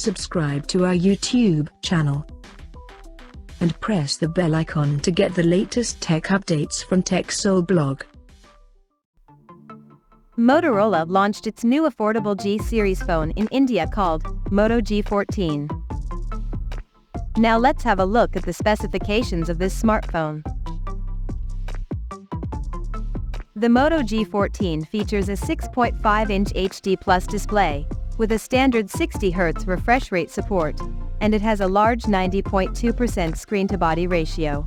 subscribe to our YouTube channel, and press the bell icon to get the latest tech updates from TechSole Blog. Motorola launched its new affordable G-series phone in India called Moto G14. Now let's have a look at the specifications of this smartphone. The Moto G14 features a 6.5-inch HD Plus display, with a standard 60Hz refresh rate support, and it has a large 90.2% screen-to-body ratio.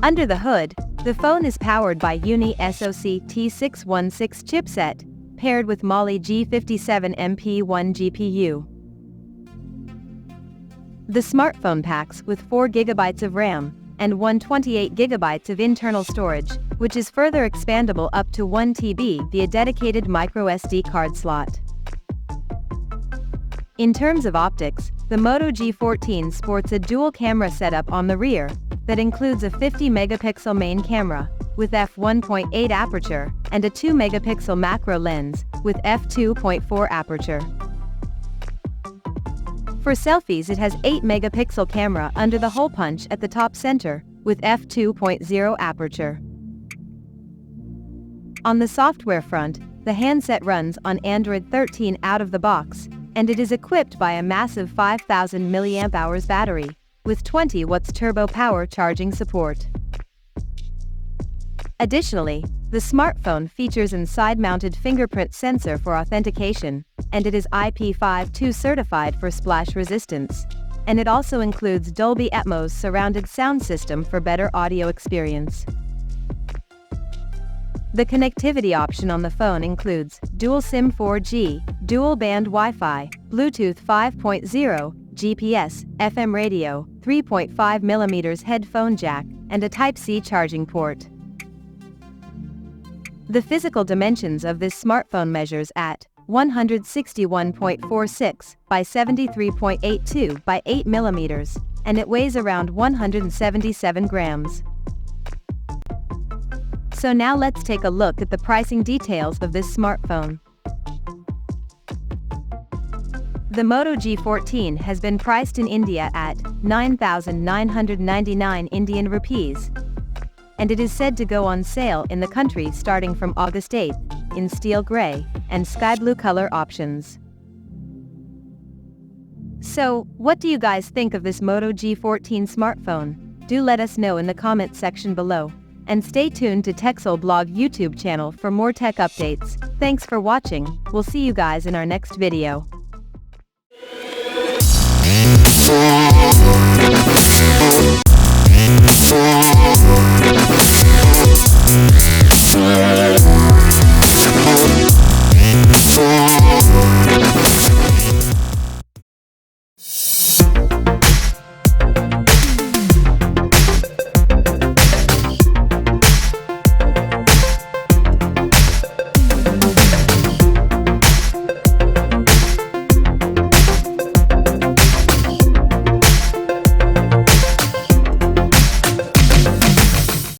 Under the hood, the phone is powered by Uni SoC T616 chipset, paired with Mali G57 MP1 GPU. The smartphone packs with 4 GB of RAM, and 128 GB of internal storage, which is further expandable up to 1 TB via dedicated microSD card slot. In terms of optics, the Moto G14 sports a dual camera setup on the rear, that includes a 50-megapixel main camera, with f1.8 aperture, and a 2-megapixel macro lens, with f2.4 aperture. For selfies, it has 8-megapixel camera under the hole punch at the top center, with f2.0 aperture. On the software front, the handset runs on Android 13 out of the box, and it is equipped by a massive 5000 mAh battery, with 20 watts turbo power charging support. Additionally, the smartphone features an side-mounted fingerprint sensor for authentication, and it is IP52 certified for splash resistance, and it also includes Dolby Atmos surrounded sound system for better audio experience. The connectivity option on the phone includes dual SIM 4G, dual band Wi-Fi, Bluetooth 5.0, GPS, FM radio, 3.5mm headphone jack, and a Type-C charging port. The physical dimensions of this smartphone measures at 161.46 by 73.82 by 8mm, and it weighs around 177 grams. So now let's take a look at the pricing details of this smartphone. The Moto G14 has been priced in India at 9,999 Indian rupees, and it is said to go on sale in the country starting from August 8 in steel gray and sky blue color options. So, what do you guys think of this Moto G14 smartphone? Do let us know in the comments section below. And stay tuned to TechSole Blog YouTube channel for more tech updates. Thanks for watching. We'll see you guys in our next video.